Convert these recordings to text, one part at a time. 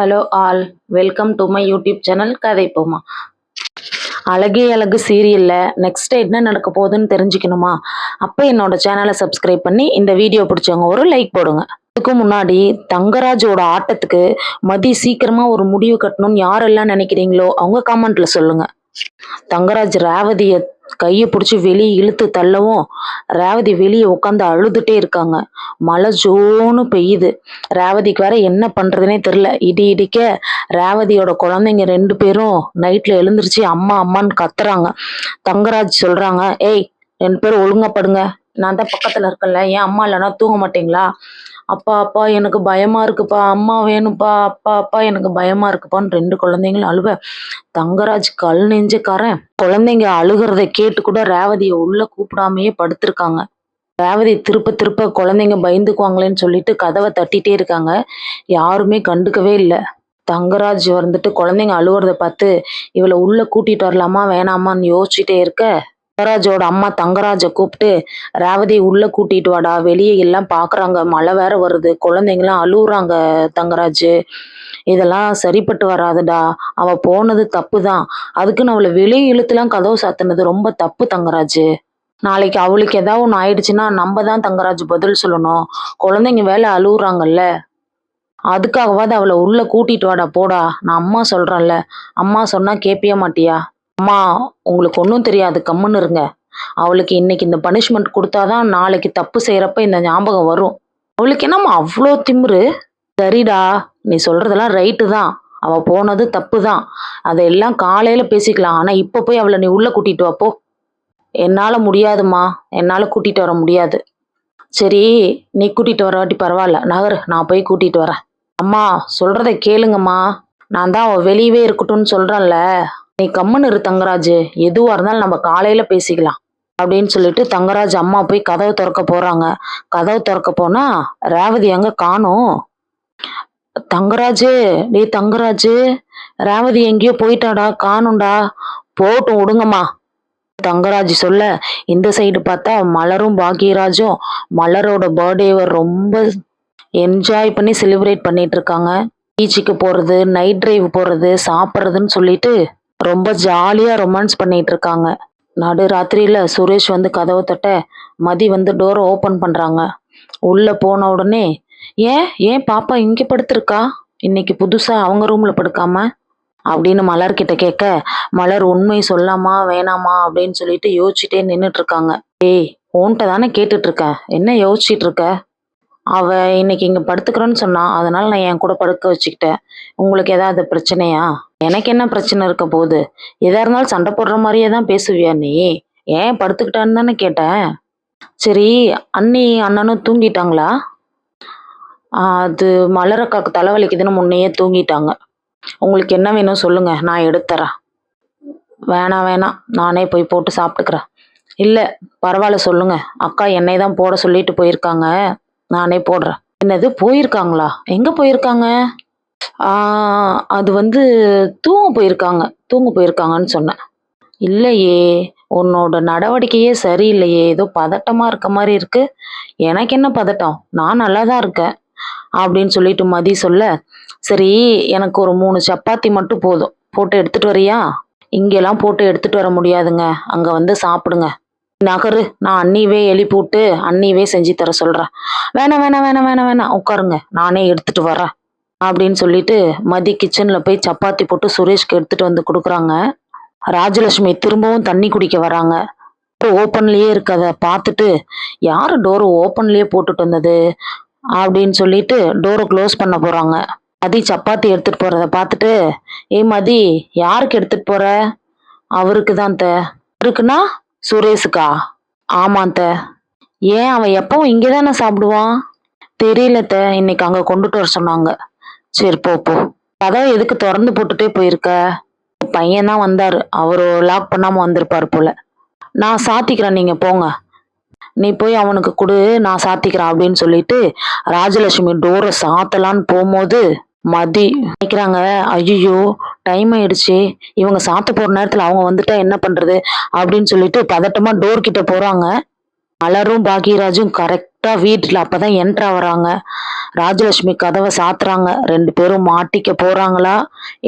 Hello all, welcome to my YouTube channel கதை போமா. அழகே அழகு சீரியல்ல நெக்ஸ்ட் என்ன நடக்க போகுதுன்னு தெரிஞ்சுக்கணுமா? அப்போ என்னோட சேனலை சப்ஸ்கிரைப் பண்ணி இந்த வீடியோ பிடிச்சவங்க ஒரு லைக் போடுங்க. அதுக்கு முன்னாடி தங்கராஜோட ஆட்டத்துக்கு மதி சீக்கிரமா ஒரு முடிவு கட்டணும்னு யாரெல்லாம் நினைக்கிறீங்களோ அவங்க கமெண்ட்ல சொல்லுங்க. தங்கராஜ் ரேவதிய கையை பிடிச்சி வெளியே இழுத்து தள்ளவும் ரேவதி வெளியே உட்காந்து அழுதுட்டே இருக்காங்க. மழை ஜோன்னு பெய்யுது. ரேவதிக்கு வேற என்ன பண்றதுனே தெரியல. இடி இடிக்க ரேவதியோட குழந்தைங்க 2 பேரும் நைட்ல எழுந்திருச்சு அம்மா அம்மான்னு கத்துறாங்க. தங்கராஜ் சொல்றாங்க, ஏய் 2 பேரும் ஒழுங்கா படுங்க, நான் தான் பக்கத்துல இருக்கேன்ல, ஏன் அம்மா இல்லைன்னா தூங்க மாட்டீங்களா? அப்பா அப்பா எனக்கு பயமா இருக்குப்பா, அம்மா வேணும்ப்பா, அப்பா அப்பா எனக்கு பயமா இருக்குப்பான்னு 2 குழந்தைங்களும் அழுவ தங்கராஜ் கல் நெஞ்சக்காரன் குழந்தைங்க அழுகிறத கேட்டு கூட ரேவதியை உள்ள கூப்பிடாமையே படுத்திருக்காங்க. ரேவதி திருப்ப திருப்ப குழந்தைங்க பயந்துக்குவாங்களேன்னு சொல்லிட்டு கதவை தட்டிட்டே இருக்காங்க. யாருமே கண்டுக்கவே இல்லை. தங்கராஜ் வந்துட்டு குழந்தைங்க அழுவுறத பார்த்து இவளை உள்ள கூட்டிட்டு வரலாமா வேணாமான்னு யோசிச்சுட்டே இருக்க தங்கராஜோட அம்மா தங்கராஜை கூப்பிட்டு, ரேவதி உள்ள கூட்டிட்டு வாடா, வெளியே எல்லாம் பாக்குறாங்க, மழை வேற வருது, குழந்தைங்களாம் அழுவுறாங்க தங்கராஜ், இதெல்லாம் சரிப்பட்டு வராதுடா, அவ போனது தப்பு தான், அதுக்குன்னு அவளை வெளியே இழுத்துலாம் கதவு சாத்தினது ரொம்ப தப்பு தங்கராஜ், நாளைக்கு அவளுக்கு ஏதாவது ஒன்று ஆயிடுச்சுன்னா நம்ம தான் தங்கராஜ் பதில் சொல்லணும், குழந்தைங்க வேலை அழுவுறாங்கல்ல, அதுக்காகவாது அவளை உள்ள கூட்டிட்டு வாடா போடா, நான் அம்மா சொல்றேன்ல, அம்மா சொன்னா கேட்பிய மாட்டியா? அம்மா உங்களுக்கு ஒன்றும் தெரியாது, கம்முன்னு இருங்க, அவளுக்கு இன்னைக்கு இந்த பனிஷ்மெண்ட் கொடுத்தாதான் நாளைக்கு தப்பு செய்யறப்ப இந்த ஞாபகம் வரும். அவளுக்கு என்னம்மா அவ்வளோ திமிரு? சரிடா, நீ சொல்றதெல்லாம் ரைட்டு தான், அவ போனது தப்பு தான், அதையெல்லாம் காலையில பேசிக்கலாம், ஆனா இப்ப போய் அவளை நீ உள்ள கூட்டிட்டு வாப்போ. என்னால முடியாதுமா, என்னால கூட்டிட்டு வர முடியாது. சரி, நீ கூட்டிட்டு வர வாட்டி பரவாயில்ல, நகர், நான் போய் கூட்டிட்டு வரேன். அம்மா சொல்றத கேளுங்கம்மா, நான் தான் அவ வெளியவே இருக்கட்டும்னு சொல்றேன்ல, நீ கம்முன்னு இரு தங்கராஜ், எதுவா இருந்தாலும் நம்ம காலையில பேசிக்கலாம் அப்படின்னு சொல்லிட்டு தங்கராஜ் அம்மா போய் கதவை திறக்க போறாங்க. கதவை திறக்க போனா ரேவதி அங்க காணோம். தங்கராஜு, டேய் தங்கராஜு, ரேவதி எங்கேயோ போயிட்டாடா, காணும்டா. போட்டும் விடுங்கம்மா தங்கராஜ் சொல்ல, இந்த சைடு பார்த்தா மலரும் பாக்யராஜும் மலரோட பர்த்டேவை ரொம்ப என்ஜாய் பண்ணி செலிப்ரேட் பண்ணிட்டு இருக்காங்க. பீச்சுக்கு போறது, நைட் டிரைவ் போறது, சாப்பிட்றதுன்னு சொல்லிட்டு ரொம்ப ஜாலியா ரொமான்ஸ் பண்ணிட்டு இருக்காங்க. நடு ராத்திரியில சுரேஷ் வந்து கதவை தட்ட மதி வந்து டோரை ஓபன் பண்றாங்க. உள்ள போன உடனே, ஏன் ஏன் பாப்பா இங்க படுத்திருக்கா, இன்னைக்கு புதுசா அவங்க ரூம்ல படுக்காம அப்படின்னு மலர்கிட்ட கேட்க, மலர் உண்மை சொல்லாமா வேணாமா அப்படின்னு சொல்லிட்டு யோசிச்சுட்டே நின்றுட்டு இருக்காங்க. ஏய், உன்கிட்ட தானே கேட்டுட்டு இருக்க, என்ன யோசிச்சுட்டு இருக்க? அவ இன்னைக்கு இங்க படுத்துக்கிறேன்னு சொன்னா, அதனால நான் என் கூட படுக்க வச்சுக்கிட்டேன். உங்களுக்கு ஏதாவது பிரச்சனையா? எனக்கு என்ன பிரச்சனை இருக்க போகுது, எதா இருந்தாலும் சண்டை போடுற மாதிரியே தான் பேசுவியா நீ? ஏன் படுத்துக்கிட்டான்னு தானே கேட்டேன். சரி, அண்ணி அண்ணனும் தூங்கிட்டாங்களா? அது மலரக்காக்கு தலைவலிக்குதுன்னு முன்னையே தூங்கிட்டாங்க. உங்களுக்கு என்ன வேணும் சொல்லுங்க, நான் எடுத்துறேன். வேணாம் வேணாம், நானே போய் போட்டு சாப்பிட்டுக்கிறேன். இல்லை பரவாயில்ல சொல்லுங்க, அக்கா என்னை தான் போட சொல்லிட்டு போயிருக்காங்க, நானே போடுறேன். என்னது போயிருக்காங்களா? எங்க போயிருக்காங்க? அது வந்து தூங்க போயிருக்காங்கன்னு சொன்னேன். இல்லையே, உன்னோட நடவடிக்கையே சரியில்லையே, ஏதோ பதட்டமா இருக்க மாதிரி இருக்கு. எனக்கு என்ன பதட்டம், நான் நல்லா தான் இருக்கேன் அப்படின்னு சொல்லிட்டு மதி சொல்ல, சரி எனக்கு ஒரு 3 சப்பாத்தி மட்டும் போதும், போட்டு எடுத்துட்டு வரியா? இங்கெல்லாம் போட்டு எடுத்துட்டு வர முடியாதுங்க, அங்க வந்து சாப்பிடுங்க. நகரு, நான் அண்ணிவே எழுப்பி விட்டு அண்ணிவே செஞ்சு தர சொல்றேன். வேணாம் வேணாம் வேணாம் வேணாம் வேணாம், உட்காருங்க, நானே எடுத்துட்டு வரேன் அப்படின்னு சொல்லிட்டு மதி கிச்சன்ல போய் சப்பாத்தி போட்டு சுரேஷ்க்கு எடுத்துட்டு வந்து கொடுக்குறாங்க. ராஜலட்சுமி திரும்பவும் தண்ணி குடிக்க வராங்க. ஓப்பன்லயே இருக்கத பார்த்துட்டு, யாரு டோர் ஓப்பன்லயே போட்டுட்டு வந்தது அப்படின்னு சொல்லிட்டு டோரை க்ளோஸ் பண்ண போறாங்க. மதி சப்பாத்தி எடுத்துட்டு போறத பார்த்துட்டு, ஏய் மதி, யாருக்கு எடுத்துட்டு போற? அவருக்கு தான் த. இருக்குன்னா சுரேஷுக்கா? ஆமாத்த. ஏன் அவன் எப்பவும் இங்கதானே சாப்பிடுவான்? தெரியலத்த, இன்னைக்கு அங்க கொண்டுட்டு வர சொன்னாங்க. சரி போ போ. கதவை எதுக்கு திறந்து போட்டுட்டே போயிருக்க? பையன் தான் வந்தாரு, அவரு லாக் பண்ணாம வந்திருப்பாரு போல. நான் சாத்திக்கிறேன், நீங்க போங்க, நீ போய் அவனுக்கு கொடு, நான் சாத்திக்கிறேன் அப்படின்னு சொல்லிட்டு ராஜலட்சுமி டோரை சாத்தலான்னு போகும்போது மதி நினைக்கிறாங்க, ஐயோ டைம் ஆயிடுச்சு, இவங்க சாத்த போற நேரத்துல அவங்க வந்துட்டா என்ன பண்றது அப்படின்னு சொல்லிட்டு பதட்டமா டோர் கிட்ட போறாங்க. மலரும் பாக்யராஜும் கரெக்டா வீட்டுல அப்பதான் என்ட்ரு ஆகுறாங்க. ராஜலட்சுமி கதவை சாத்துறாங்க. 2 பேரும் மாட்டிக்க போறாங்களா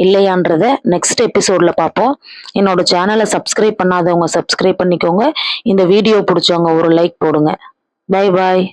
இல்லையான்றத நெக்ஸ்ட் எபிசோட்ல பார்ப்போம். என்னோட சேனலை சப்ஸ்கிரைப் பண்ணாதவங்க சப்ஸ்கிரைப் பண்ணிக்கோங்க. இந்த வீடியோ பிடிச்சவங்க ஒரு லைக் போடுங்க. Bye bye.